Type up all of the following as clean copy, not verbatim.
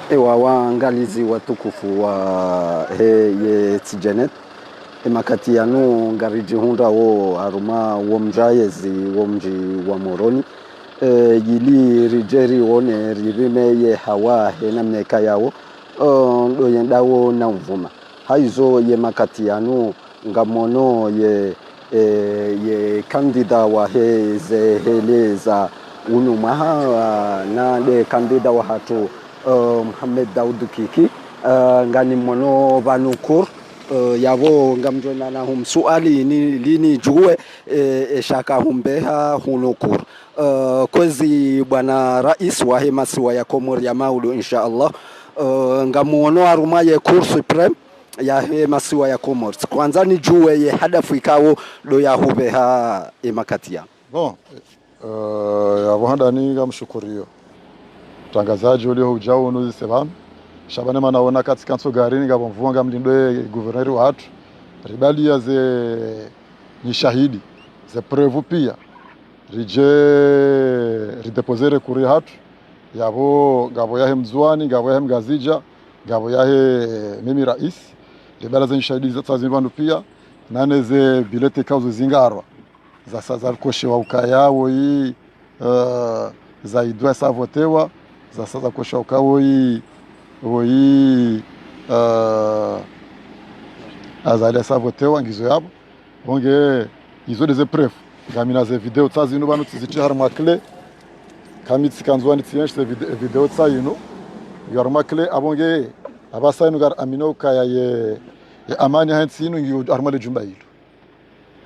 Ewa waangalizi watukufu wa ye tijanet emakati yanu ngarijihunda wo aruma wo mjayezi wo mji wa Moroni yili rijeri one ririme ye hawa hena mneka yawo ndo yendawo na mvuma haizo ye makati yanu ngamono ye kandida wa heze heleza unumaha na de kandida wa hatu Mohamed Daoud Kiki ngani mono vanukur yavo ngamjona na hum suali ni lini juwe shaka humbeha hunukur kwezi bwana rais wa hemasiwa ya Komori ya Maudu insha Allah ngamuono aruma ye Cour Supreme ya hemasiwa ya Komori kwanza ni juwe ye hadafu ikawo do ya hubeha emakatia bon yavo handani ngamshukurio tangazaji ulio ujao unuzi sebam shabane manaona katika nso garini ngabomvunga mlindwe guverneri watu ribali ya ze ni shahidi ze preuve pia ridepozere kuri hatu yabo gabo yahe mzwani gabo yahe mgazija gabo yahe mimi rais ribala ze shahidi za tazibandu pia nane ze bilete kauzo zingarwa za sasa koshewa ukayao hii za idwa savotewa za sasa koshoka woi azali savotewa ngizo yabo bonge izo des preuves gamina ze video tsazino banu tsizichi harma clé kamitsi kanzwani tsiyesh ze video tsayino yarma clé abonge abasayino gar amino kaya ye amani hansino ngi armale jumbailo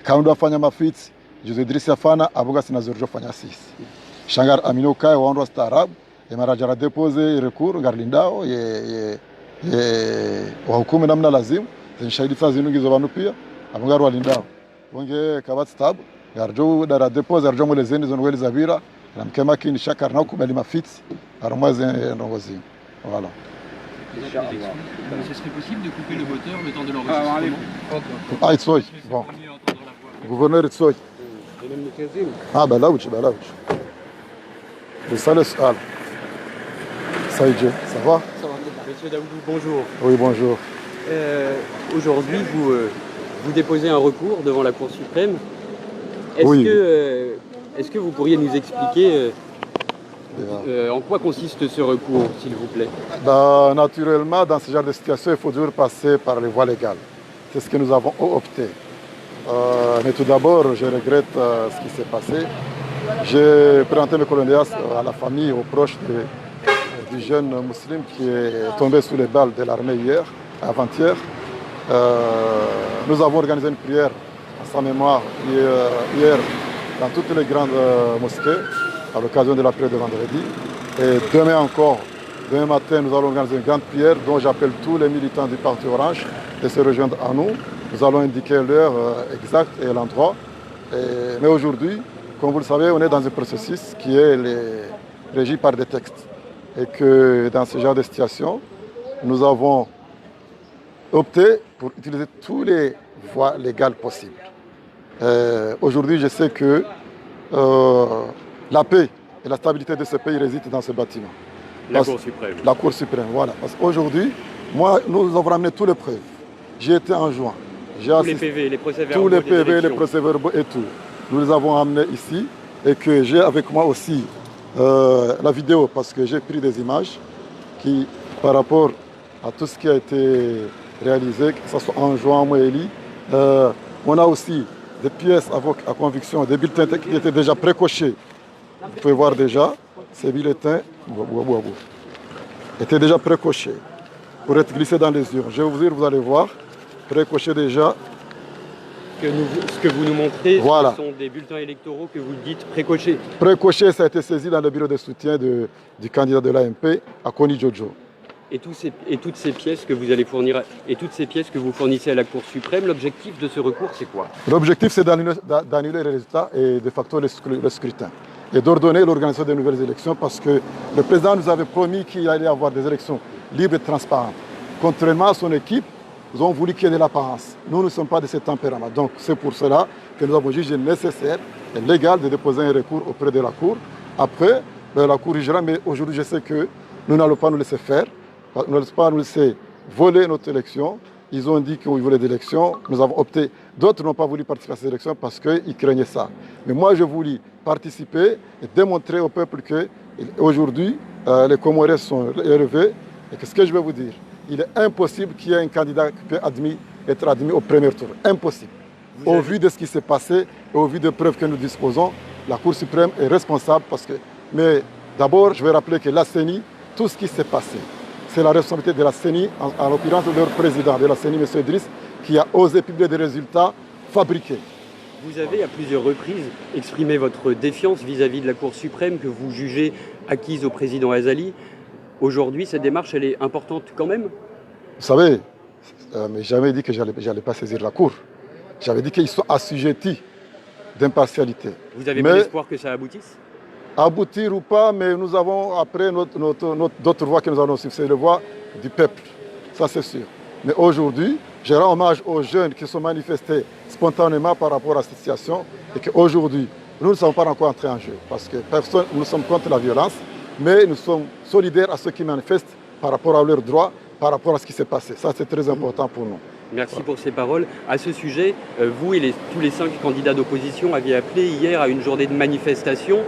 kaundo afanya mafiti Jose Idrissa Fana aboga sinazorjo fanya sisi shangar amino kaya waondo staarabu emarajara depose recours garlindao ye wahukumu namna lazima shahidi tazinu ngizo banu pia abongaru walindao bonge kabati tab garjo dara depose garjo molezeni zon weli zabira na mkema kini shakar na kubali mafiti armaze ndongozi voilà. Ce serait possible de couper le moteur le temps de l'enregistrement? Ah, Itsoy, bon. Gouverneur Itsoy. Ah, Balaouch. Le salut, Al. Saïdje, ça va? Ça va, monsieur Daoudou, bonjour. Oui, bonjour. Aujourd'hui, vous déposez un recours devant la Cour suprême. Oui. Est-ce que vous pourriez nous expliquer en quoi consiste ce recours, s'il vous plaît? Naturellement, dans ce genre de situation, il faut toujours passer par les voies légales. C'est ce que nous avons opté. Mais tout d'abord, je regrette ce qui s'est passé. J'ai présenté mes condoléances à la famille, aux proches du jeune musulman qui est tombé sous les balles de l'armée hier, avant-hier. Nous avons organisé une prière à sa mémoire hier dans toutes les grandes mosquées à l'occasion de la prière de vendredi. Et demain matin, nous allons organiser une grande prière dont j'appelle tous les militants du Parti Orange de se rejoindre à nous. Nous allons indiquer l'heure exacte et l'endroit. Mais aujourd'hui, comme vous le savez, on est dans un processus qui est régi par des textes. Et que dans ce genre de situation, nous avons opté pour utiliser toutes les voies légales possibles. Aujourd'hui, je sais que la paix et la stabilité de ce pays résident dans ce bâtiment. La Cour suprême. La Cour suprême, voilà. Parce qu'aujourd'hui, nous avons ramené tous les preuves. J'ai été en juin. Tous les PV, les procès-verbaux. Tous les PV, les procès-verbaux et tout. Nous les avons amenés ici et que j'ai avec moi aussi la vidéo parce que j'ai pris des images qui, par rapport à tout ce qui a été réalisé, que ce soit en juin, Moéli, on a aussi des pièces à conviction, des bulletins qui étaient déjà précochés. Vous pouvez voir déjà, ces bulletins étaient déjà précochés pour être glissés dans les urnes. Je vais vous dire, vous allez voir, précochés déjà. Ce que vous nous montrez, voilà. Ce sont des bulletins électoraux que vous dites précochés. Précochés, ça a été saisi dans le bureau de soutien du candidat de l'AMP à Koni Jojo. Et toutes ces pièces que vous allez fournir, et toutes ces pièces que vous fournissez à la Cour suprême, l'objectif de ce recours, c'est quoi? L'objectif, c'est d'annuler les résultats et de facto le scrutin. Et d'ordonner l'organisation de nouvelles élections parce que le président nous avait promis qu'il allait y avoir des élections libres et transparentes. Contrairement à son équipe, nous avons voulu qu'il y ait de l'apparence. Nous ne sommes pas de ce tempérament. Donc c'est pour cela que nous avons jugé nécessaire et légal de déposer un recours auprès de la Cour. Après, la Cour jugera, mais aujourd'hui je sais que nous n'allons pas nous laisser faire. ne laissent pas nous laisser voler notre élection. Ils ont dit qu'ils voulaient des élections. Nous avons opté. D'autres n'ont pas voulu participer à ces élections parce qu'ils craignaient ça. Mais moi, je voulais participer et démontrer au peuple qu'aujourd'hui, les Comoriens sont élevés. Et que ce que je vais vous dire, il est impossible qu'il y ait un candidat qui peut être admis au premier tour. Impossible. Au vu de ce qui s'est passé et au vu des preuves que nous disposons, la Cour suprême est responsable parce que... Mais d'abord, je vais rappeler que la CENI, tout ce qui s'est passé, c'est la responsabilité de la CENI, en l'occurrence de leur président de la CENI, M. Idriss, qui a osé publier des résultats fabriqués. Vous avez à plusieurs reprises exprimé votre défiance vis-à-vis de la Cour suprême que vous jugez acquise au président Azali. Aujourd'hui, cette démarche, elle est importante quand même? Vous savez, mais jamais dit que je n'allais pas saisir la Cour. J'avais dit qu'ils sont assujettis d'impartialité. Vous avez bon espoir que ça aboutisse? Aboutir ou pas, mais nous avons après d'autres voix que nous allons suivre, c'est la voix du peuple, ça c'est sûr. Mais aujourd'hui, je rends hommage aux jeunes qui sont manifestés spontanément par rapport à cette situation et qu'aujourd'hui, nous ne sommes pas encore entrés en jeu parce que personne, nous sommes contre la violence, mais nous sommes solidaires à ceux qui manifestent par rapport à leurs droits, par rapport à ce qui s'est passé. Ça c'est très important pour nous. Merci pour ces paroles. À ce sujet, vous et tous les 5 candidats d'opposition aviez appelé hier à une journée de manifestation.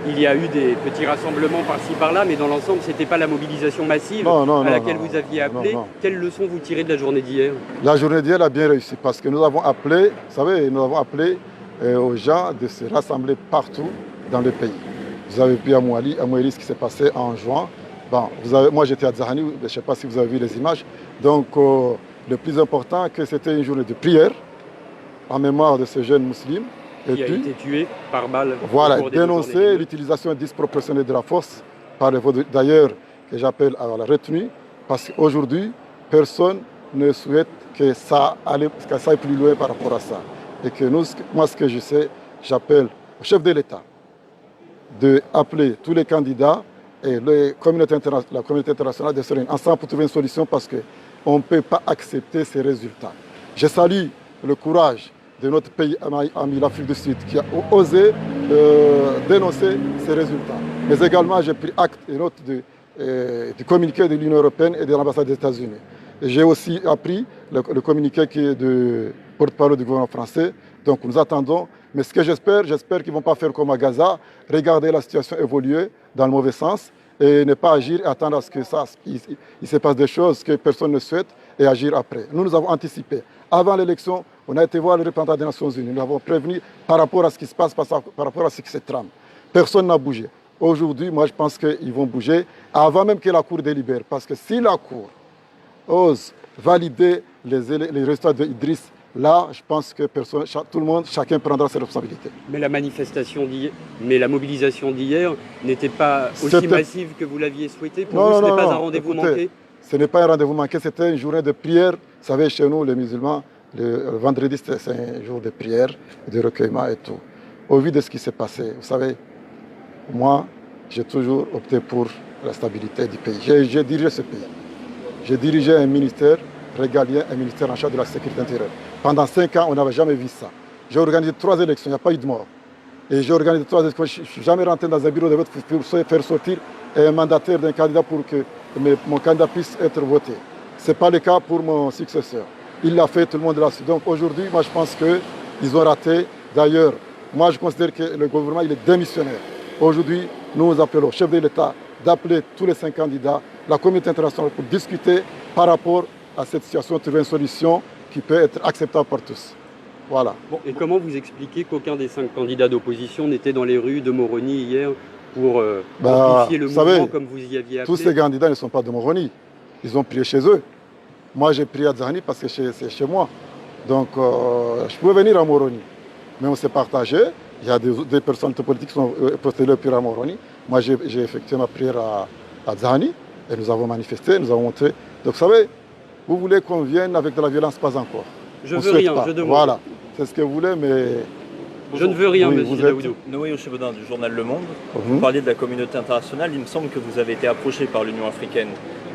Il y a eu des petits rassemblements par-ci par-là, mais dans l'ensemble, ce n'était pas la mobilisation massive à laquelle vous aviez appelé. Quelles leçons vous tirez de la journée d'hier? La journée d'hier a bien réussi parce que nous avons appelé, vous savez, nous avons appelé aux gens de se rassembler partout dans le pays. Vous avez vu à Mouali ce qui s'est passé en juin. Bon, moi j'étais à Zahani, je ne sais pas si vous avez vu les images. Donc le plus important, que c'était une journée de prière en mémoire de ce jeune musulman. Qui a été tué par balle. Voilà, dénoncer l'utilisation disproportionnée de la force, d'ailleurs que j'appelle à la retenue, parce qu'aujourd'hui, personne ne souhaite que ça aille plus loin par rapport à ça. Et que moi, ce que je sais, j'appelle au chef de l'État d'appeler tous les candidats et la communauté internationale de se réunir ensemble pour trouver une solution parce qu'on ne peut pas accepter ces résultats. Je salue le courage de notre pays ami, l'Afrique du Sud, qui a osé dénoncer ces résultats. Mais également, j'ai pris acte et note du communiqué de l'Union européenne et de l'ambassade des États-Unis. J'ai aussi appris le communiqué qui est de porte-parole du gouvernement français. Donc nous attendons. Mais ce que j'espère qu'ils ne vont pas faire comme à Gaza, regarder la situation évoluer dans le mauvais sens et ne pas agir et attendre à ce qu'il se passe des choses que personne ne souhaite et agir après. Nous avons anticipé. Avant l'élection, on a été voir le représentant des Nations Unies. Nous avons prévenu par rapport à ce qui se passe, par rapport à ce qui se trame. Personne n'a bougé. Aujourd'hui, moi, je pense qu'ils vont bouger avant même que la Cour délibère. Parce que si la Cour ose valider les résultats d'Idriss, là, je pense que tout le monde, chacun prendra ses responsabilités. Mais la mobilisation d'hier n'était pas aussi massive que vous l'aviez souhaité. Pour vous, ce n'est pas un rendez-vous manqué? Ce n'est pas un rendez-vous manqué, c'était une journée de prière. Vous savez, chez nous, les musulmans, le vendredi, c'est un jour de prière, de recueillement et tout. Au vu de ce qui s'est passé, vous savez, moi, j'ai toujours opté pour la stabilité du pays. J'ai dirigé ce pays. J'ai dirigé un ministère régalien, un ministère en charge de la sécurité intérieure. Pendant 5 ans, on n'avait jamais vu ça. J'ai organisé 3 élections, il n'y a pas eu de mort. Et j'ai organisé 3 élections. Je ne suis jamais rentré dans un bureau de vote pour faire sortir un mandataire d'un candidat pour que mon candidat puisse être voté. Ce n'est pas le cas pour mon successeur. Il l'a fait, tout le monde l'a su. Donc aujourd'hui, moi je pense qu'ils ont raté. D'ailleurs, moi je considère que le gouvernement il est démissionnaire. Aujourd'hui, nous appelons au chef de l'État d'appeler tous les 5 candidats, la communauté internationale pour discuter par rapport à cette situation, trouver une solution qui peut être acceptable par tous. Voilà. Bon, et comment vous expliquez qu'aucun des 5 candidats d'opposition n'était dans les rues de Moroni hier pour amplifier le mouvement comme vous y aviez appelé? Tous ces candidats ne sont pas de Moroni. Ils ont prié chez eux. Moi, j'ai prié à Zahani parce que c'est chez moi. Donc, je pouvais venir à Moroni. Mais on s'est partagé. Il y a des personnalités politiques qui sont postulées pour à Moroni. Moi, j'ai effectué ma prière à Zahani et nous avons manifesté, nous avons montré. Donc, vous savez, vous voulez qu'on vienne avec de la violence, pas encore. Je ne veux rien, je demande. Voilà, c'est ce que vous voulez, mais... Je ne veux rien, monsieur Daoudou. Noé Ochebodin du journal Le Monde. Vous parliez de la communauté internationale. Il me semble que vous avez été approché par l'Union africaine.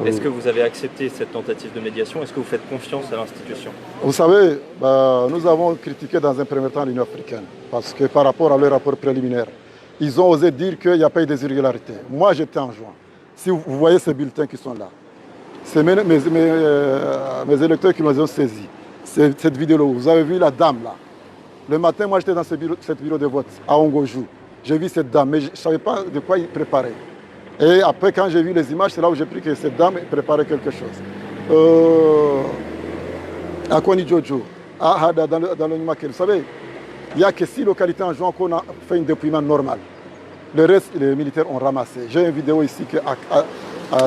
Est-ce que vous avez accepté cette tentative de médiation? Est-ce que vous faites confiance à l'institution? Vous savez, nous avons critiqué dans un premier temps l'Union africaine. Parce que par rapport à leur rapport préliminaire, ils ont osé dire qu'il n'y a pas eu des irrégularités. Moi, j'étais en juin. Si vous voyez ces bulletins qui sont là, c'est mes électeurs qui m'ont saisi. Cette vidéo-là, vous avez vu la dame là. Le matin, moi j'étais dans ce bureau de vote à Ongojou. J'ai vu cette dame, mais je ne savais pas de quoi il préparait. Et après, quand j'ai vu les images, c'est là où j'ai pris que cette dame préparait quelque chose. À Koni Jojo, à Hada, dans le Nimakel, vous savez, il n'y a que 6 localités en juin qu'on a fait un dépouillement normal. Le reste, les militaires ont ramassé. J'ai une vidéo ici que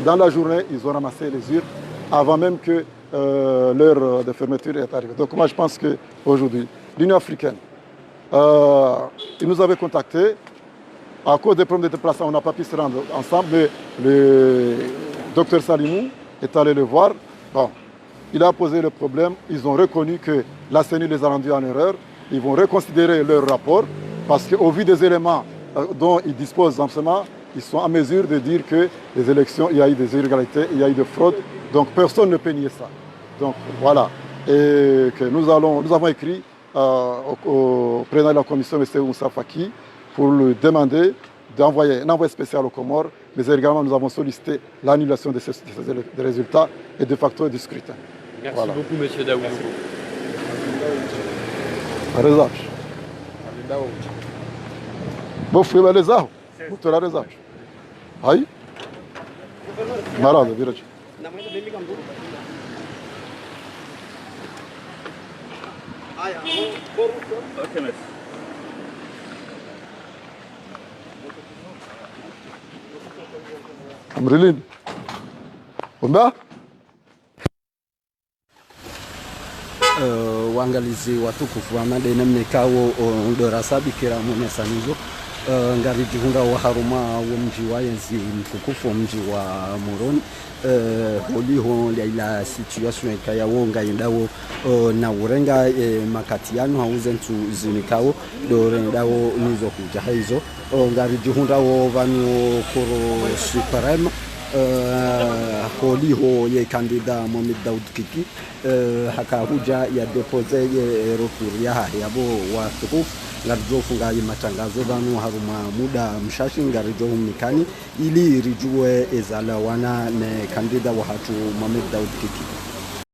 dans la journée, ils ont ramassé les urnes avant même que l'heure de fermeture est arrivée. Donc moi, je pense qu'aujourd'hui, l'Union africaine, ils nous avaient contactés. À cause des problèmes de déplacement, on n'a pas pu se rendre ensemble, mais le docteur Salimou est allé le voir. Bon, il a posé le problème. Ils ont reconnu que la CENI les a rendus en erreur. Ils vont reconsidérer leur rapport parce qu'au vu des éléments dont ils disposent en ce moment, ils sont en mesure de dire que les élections, il y a eu des irrégularités, il y a eu de fraude. Donc personne ne peut nier ça. Donc voilà. Et que nous avons écrit au président de la commission, M. Moussa Faki, pour lui demander d'envoyer un envoi spécial aux Comores, mais également nous avons sollicité l'annulation de ces résultats et de facto du scrutin. Merci beaucoup, M. Daoud. Rezach. Bon, fui lá lesar. Muito lá rezach. Aí? Marada, vira. Ok, merci. Amrilin. Umba? Waangalizi watukufu wa madene mnekao ndorasabikira munesanizo ngarijihunda wa haruma wa mji wa yenzi mtukufu mji wa Moroni holiho la situation ikaya wonga indawo na urenga makatiano hauze ntu zinikao dorendawo nizo kuja hizo ngarijihunda wa vanu koro supreme holiho ye kandida Mohamed Daoud Kiki hakahuja ya depose ye rokuri ya yabo wa tukufu ngarijofunga matangazo vanu haruma muda mshashi ngarijohumikani ili rijue ezala wana ne kandida wa hatu Mohamed Daoud Kiki.